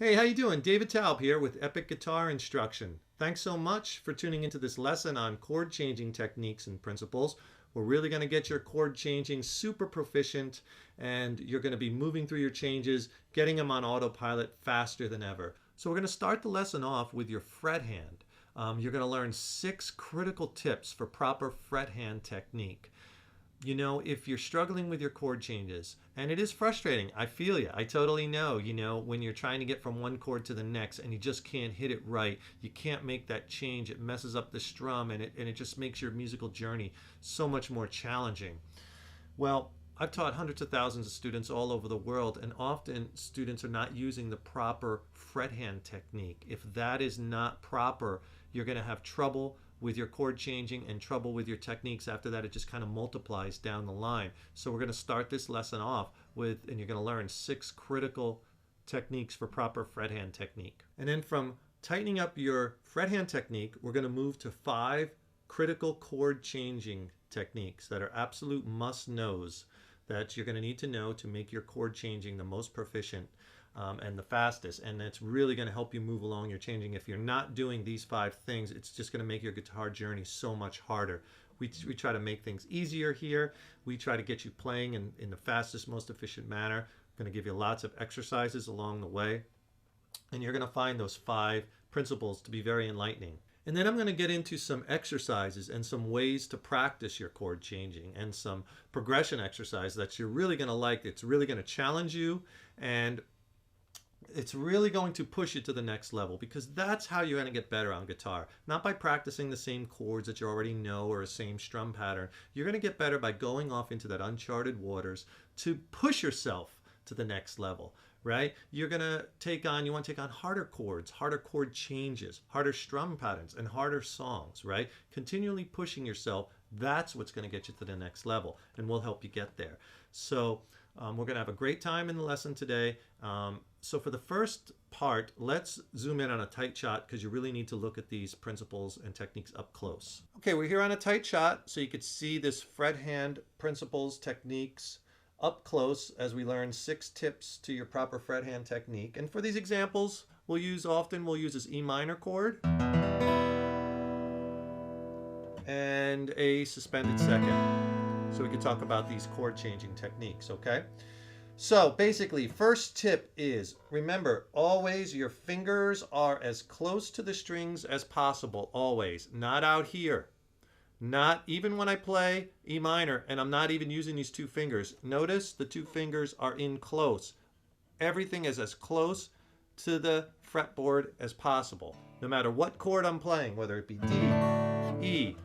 Hey, how you doing? David Taub here with Epic Guitar Instruction. Thanks so much for tuning into this lesson on chord changing techniques and principles. We're really going to get your chord changing super proficient, and you're going to be moving through your changes, getting them on autopilot faster than ever. So we're going to start the lesson off with your fret hand. You're going to learn 6 critical tips for proper fret hand technique. You know, if you're struggling with your chord changes, and it is frustrating, I feel you. I totally know, when you're trying to get from one chord to the next and you just can't hit it right, you can't make that change. It messes up the strum and it just makes your musical journey so much more challenging. Well, I've taught hundreds of thousands of students all over the world, and often students are not using the proper fret hand technique. If that is not proper, you're going to have trouble with your chord changing and trouble with your techniques. After that, it just kind of multiplies down the line. So we're going to start this lesson off with, and you're going to learn 6 critical techniques for proper fret hand technique. And then from tightening up your fret hand technique, we're going to move to 5 critical chord changing techniques that are absolute must-knows that you're going to need to know to make your chord changing the most proficient and the fastest, and it's really going to help you move along your changing. If you're not doing these 5 things, it's just going to make your guitar journey so much harder. We try to make things easier here. We try to get you playing in the fastest, most efficient manner. I'm going to give you lots of exercises along the way, and you're going to find those 5 principles to be very enlightening. And then I'm going to get into some exercises and some ways to practice your chord changing and some progression exercise that you're really going to like. It's really going to challenge you, and it's really going to push you to the next level, because that's how you're going to get better on guitar. Not by practicing the same chords that you already know or a same strum pattern. You're going to get better by going off into that uncharted waters to push yourself to the next level, right? You're going to you want to take on harder chords, harder chord changes, harder strum patterns, and harder songs, right? Continually pushing yourself. That's what's going to get you to the next level, and we'll help you get there. So we're going to have a great time in the lesson today. So for the first part, let's zoom in on a tight shot, because you really need to look at these principles and techniques up close. Okay, we're here on a tight shot, so you could see this fret hand principles, techniques up close as we learn 6 tips to your proper fret hand technique. And for these examples, we'll use this E minor chord and a suspended second. So we could talk about these chord changing techniques, okay? So basically, first tip is, remember, always your fingers are as close to the strings as possible, always. Not out here. Not even when I play E minor and I'm not even using these 2 fingers. Notice the 2 fingers are in close. Everything is as close to the fretboard as possible. No matter what chord I'm playing, whether it be D, E.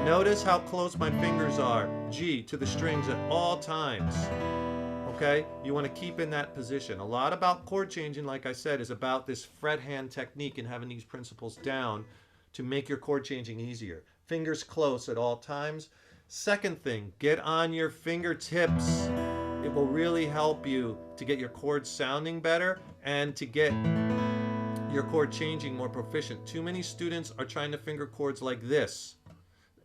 Notice how close my fingers are, G, to the strings at all times. Okay? You want to keep in that position. A lot about chord changing, like I said, is about this fret hand technique and having these principles down to make your chord changing easier. Fingers close at all times. Second thing, get on your fingertips. It will really help you to get your chords sounding better and to get your chord changing more proficient. Too many students are trying to finger chords like this,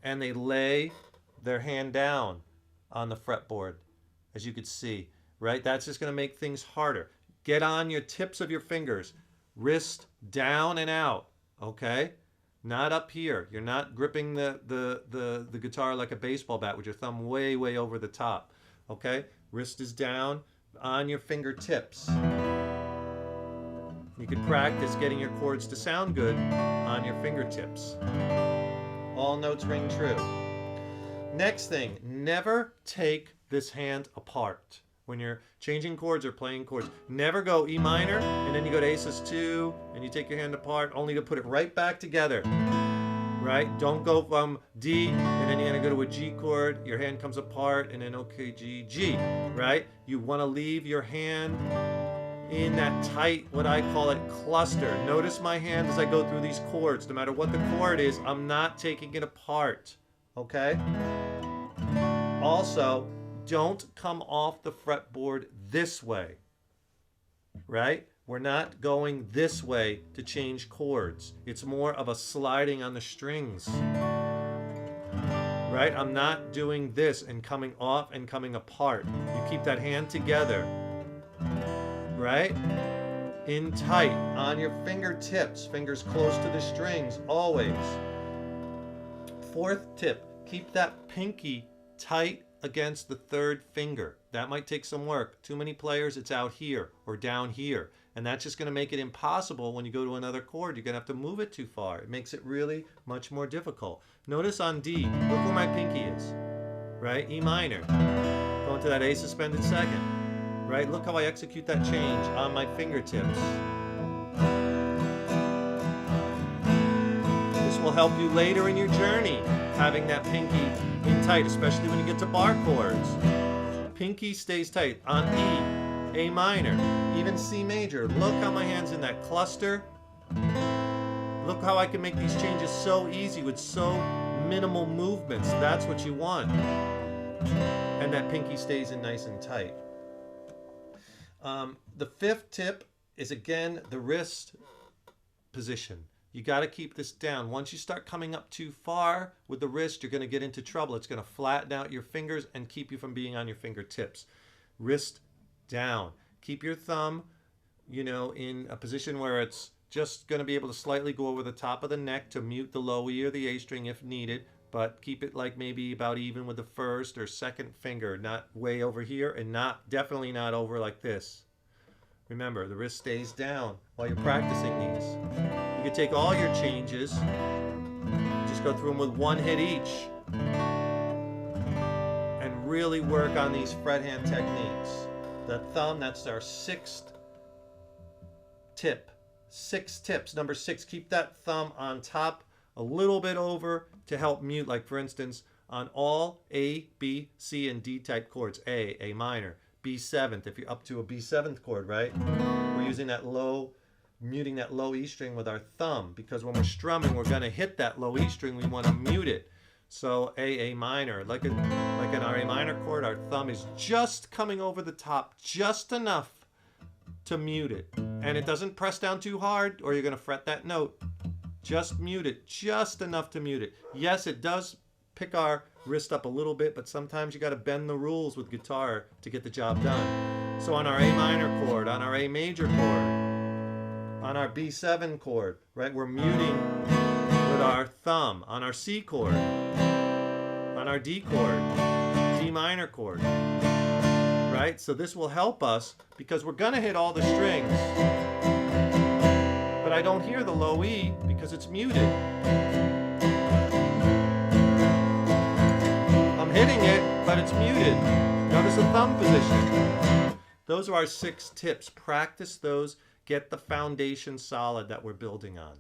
and they lay their hand down on the fretboard, as you could see, right? That's just going to make things harder. Get on your tips of your fingers, wrist down and out, okay? Not up here. You're not gripping the guitar like a baseball bat with your thumb way, way over the top, okay? Wrist is down on your fingertips. You can practice getting your chords to sound good on your fingertips. All notes ring true. Next thing, never take this hand apart. When you're changing chords or playing chords, never go E minor and then you go to A sus2 and you take your hand apart only to put it right back together. Right? Don't go from D and then you're going to go to a G chord, your hand comes apart, and then okay, G, G. Right? You want to leave your hand in that tight, what I call it, cluster. Notice my hand as I go through these chords. No matter what the chord is, I'm not taking it apart. Okay? Also, don't come off the fretboard this way. Right? We're not going this way to change chords. It's more of a sliding on the strings. Right? I'm not doing this and coming off and coming apart. You keep that hand together. Right? in tight on your fingertips, fingers close to the strings, always. Fourth tip, keep that pinky tight against the third finger. That might take some work. Too many players, it's out here or down here. And that's just going to make it impossible when you go to another chord. You're going to have to move it too far. It makes it really much more difficult. Notice on D, look where my pinky is, right? E minor. Going to that A suspended second, right? Look how I execute that change on my fingertips. This will help you later in your journey, having that pinky in tight, especially when you get to bar chords. Pinky stays tight on E, A minor, even C major. Look how my hand's in that cluster. Look how I can make these changes so easy with so minimal movements. That's what you want. And that pinky stays in nice and tight. The fifth tip is, again, the wrist position. You got to keep this down. Once you start coming up too far with the wrist, you're going to get into trouble. It's going to flatten out your fingers and keep you from being on your fingertips. Wrist down. Keep your thumb, in a position where it's just going to be able to slightly go over the top of the neck to mute the low E or the A string if needed, but keep it like maybe about even with the first or second finger, not way over here and definitely not over like this. Remember, the wrist stays down while you're practicing these. You can take all your changes, just go through them with one hit each, and really work on these fret hand techniques. The thumb, that's our sixth tip. 6 tips. Number 6, keep that thumb on top a little bit over to help mute, like for instance, on all A, B, C, and D type chords. A minor, B seventh, if you're up to a B seventh chord, right? We're using that low, muting that low E string with our thumb, because when we're strumming, we're going to hit that low E string. We want to mute it. So A minor, like in our A minor chord, our thumb is just coming over the top, just enough to mute it. And it doesn't press down too hard or you're going to fret that note. Just mute it, just enough to mute it. Yes, it does pick our wrist up a little bit, but sometimes you got to bend the rules with guitar to get the job done. So on our A minor chord, on our A major chord, on our B7 chord, right, we're muting with our thumb. On our C chord, on our D chord, D minor chord, right? So this will help us because we're going to hit all the strings, but I don't hear the low E because it's muted. I'm hitting it, but it's muted. Notice the thumb position. Those are our 6 tips. Practice those. Get the foundation solid that we're building on.